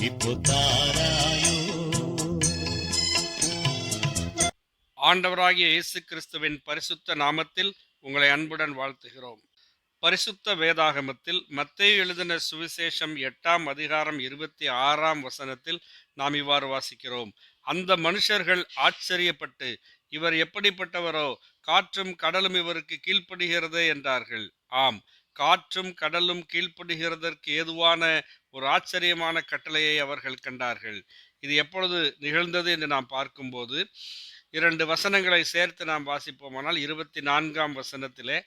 இப்போ தாராயோ. ஆண்டவராகிய இயேசு கிறிஸ்துவின் பரிசுத்த நாமத்தில் உங்களை அன்புடன் வாழ்த்துகிறோம். பரிசுத்த வேதாகமத்தில் மத்தேயு எழுதின சுவிசேஷம் 8ஆம் அதிகாரம் 26ஆம் வசனத்தில் நாம் இவ்வாறு வாசிக்கிறோம். அந்த மனுஷர்கள் ஆச்சரியப்பட்டு, இவர் எப்படிப்பட்டவரோ, காற்றும் கடலும் இவருக்கு கீழ்ப்படுகிறதே என்றார்கள். ஆம், காற்றும் கடலும் கீழ்ப்படுகிறதற்கு ஏதுவான ஒரு ஆச்சரியமான கட்டளையை அவர்கள் கண்டார்கள். இது எப்பொழுது நிகழ்ந்தது என்று நாம் பார்க்கும்போது 2 வசனங்களை சேர்த்து நாம் வாசிப்போமானால் 24ஆம் வசனத்திலே,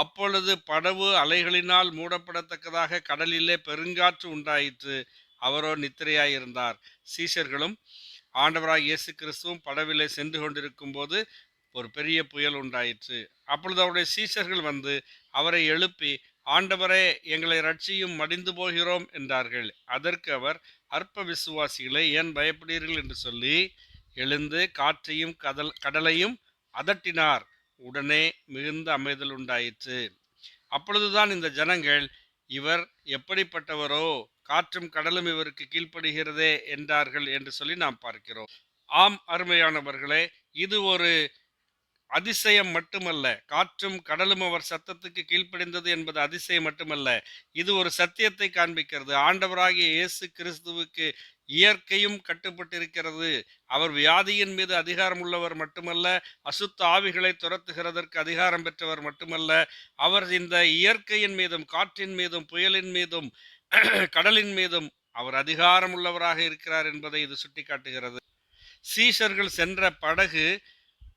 அப்பொழுது படவு அலைகளினால் மூடப்படத்தக்கதாக கடலிலே பெருங்காற்று உண்டாயிற்று, அவரோ நித்திரையாயிருந்தார். சீஷர்களும் ஆண்டவராய் இயேசு கிறிஸ்துவும் படவிலே சென்று கொண்டிருக்கும் போது ஒரு பெரிய புயல் உண்டாயிற்று. அப்பொழுது அவருடைய சீஷர்கள் வந்து அவரை எழுப்பி, ஆண்டவரே, எங்களை ரட்சியும், மடிந்து போகிறோம் என்றார்கள். அதற்கு அவர், அற்ப விசுவாசிகளை, ஏன் பயப்படுகிறீர்கள் என்று சொல்லி எழுந்து காற்றையும் கடலையும் அதட்டினார். உடனே மிகுந்த அமைதல் உண்டாயிற்று. அப்பொழுதுதான் இந்த ஜனங்கள், இவர் எப்படிப்பட்டவரோ, காற்றும் கடலும் இவருக்கு கீழ்ப்படுகிறதே என்றார்கள் என்று சொல்லி நாம் பார்க்கிறோம். ஆம் அருமையானவர்களே, இது ஒரு அதிசயம் மட்டுமல்ல. காற்றும் கடலும் அவர் சத்தத்துக்கு கீழ்ப்படிந்தது என்பது அதிசயம் மட்டுமல்ல, இது ஒரு சத்தியத்தை காண்பிக்கிறது. ஆண்டவராகிய இயேசு கிறிஸ்துவுக்கு இயற்கையும் கட்டுப்பட்டிருக்கிறது. அவர் வியாதியின் மீது அதிகாரம் உள்ளவர் மட்டுமல்ல, அசுத்த ஆவிகளை துரத்துகிறதற்கு அதிகாரம் பெற்றவர் மட்டுமல்ல, அவர் இந்த இயற்கையின் மீதும், காற்றின் மீதும், புயலின் மீதும், கடலின் மீதும் அவர் அதிகாரம் உள்ளவராக இருக்கிறார் என்பதை இது சுட்டிக்காட்டுகிறது. சீஷர்கள் சென்ற படகு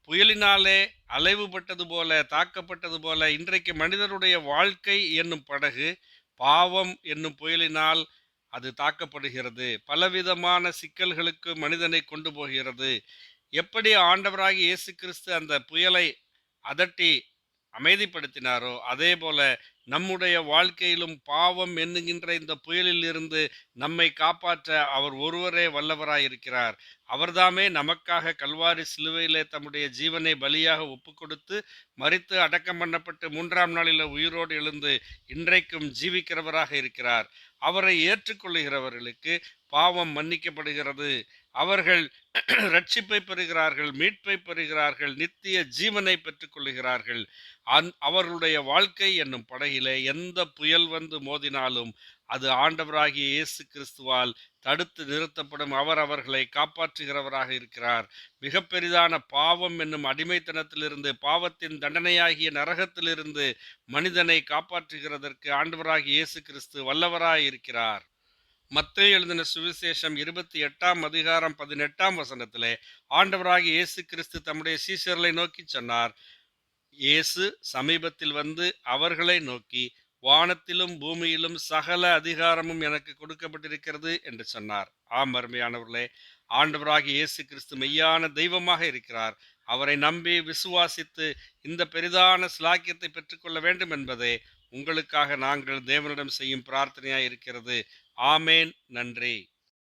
புயலினாலே அலைவுபட்டது போல, தாக்கப்பட்டது போல, இன்றைக்கு மனிதருடைய வாழ்க்கை என்னும் படகு பாவம் என்னும் புயலினால் அது தாக்கப்படுகிறது. பலவிதமான சிக்கல்களுக்கு மனிதனை கொண்டு போகிறது. எப்படி ஆண்டவராகி இயேசு கிறிஸ்து அந்த புயலை அதட்டி அமைதிப்படுத்தினாரோ, அதே போல நம்முடைய வாழ்க்கையிலும் பாவம் என்ணுகின்ற இந்த புயலில் இருந்து நம்மை காப்பாற்ற அவர் ஒருவரே வல்லவராயிருக்கிறார். அவர்தாமே நமக்காக கல்வாரி சிலுவையிலே தம்முடைய ஜீவனை பலியாக ஒப்பு கொடுத்து, மரித்து அடக்கம் பண்ணப்பட்டு 3ஆம் நாளில் உயிரோடு எழுந்து இன்றைக்கும் ஜீவிக்கிறவராக இருக்கிறார். அவரை ஏற்றுக்கொள்ளுகிறவர்களுக்கு பாவம் மன்னிக்கப்படுகிறது. அவர்கள் ரட்சிப்பை பெறுகிறார்கள், மீட்பை பெறுகிறார்கள், நித்திய ஜீவனை பெற்றுக்கொள்ளுகிறார்கள். அவர்களுடைய வாழ்க்கை என்னும் படகிலே எந்த புயல் வந்து மோதினாலும் அது ஆண்டவராகிய இயேசு கிறிஸ்துவால் தடுத்து நிறுத்தப்படும். அவர் அவர்களை காப்பாற்றுகிறவராக இருக்கிறார். மிக பெரிதான பாவம் என்னும் அடிமைத்தனத்திலிருந்து, பாவத்தின் தண்டனையாகிய நரகத்திலிருந்து மனிதனை காப்பாற்றுகிறதற்கு ஆண்டவராகிய இயேசு கிறிஸ்து வல்லவராய் இருக்கிறார். மத்தேயு எழுதின சுவிசேஷம் 28ஆம் அதிகாரம் 18ஆம் வசனத்திலே ஆண்டவராகிய இயேசு கிறிஸ்து தம்முடைய சீஷர்களை நோக்கி சொன்னார். இயேசு சமீபத்தில் வந்து அவர்களை நோக்கி, வானத்திலும் பூமியிலும் சகல அதிகாரமும் எனக்கு கொடுக்கப்பட்டிருக்கிறது என்று சொன்னார். ஆம் அருமையானவர்களே, ஆண்டவராகிய இயேசு கிறிஸ்து மெய்யான தெய்வமாக இருக்கிறார். அவரை நம்பி விசுவாசித்து இந்த பெரிதான சிலாக்கியத்தை பெற்றுக்கொள்ள வேண்டும் என்பதே உங்களுக்காக நாங்கள் தேவனிடம் செய்யும் பிரார்த்தனையாய் இருக்கிறது. ஆமேன். நன்றி.